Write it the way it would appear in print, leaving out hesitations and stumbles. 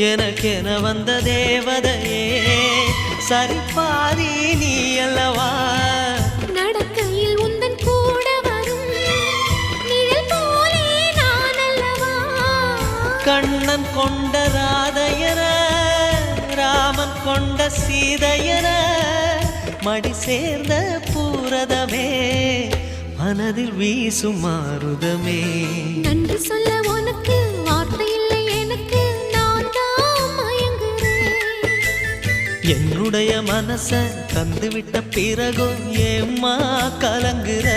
எனக்கென வந்த தேவதையே சரிபாதி நீ அல்லவா நடக்கையில் உந்தன் கூட வரும் நிழல் போலே நான் அல்லவா கண்ணன் கொண்ட ராதையர ராமன் கொண்ட சீதையர மடி சேர்ந்த பூரதமே மனதில் வீசும் மாருதமே நன்றி சொல்ல உனக்கு வார்த்தை இல்லை எனக்கு நான் தான் மயங்குறேன் என்னுடைய மனச தந்துவிட்ட பிறகும் ஏம்மா கலங்குற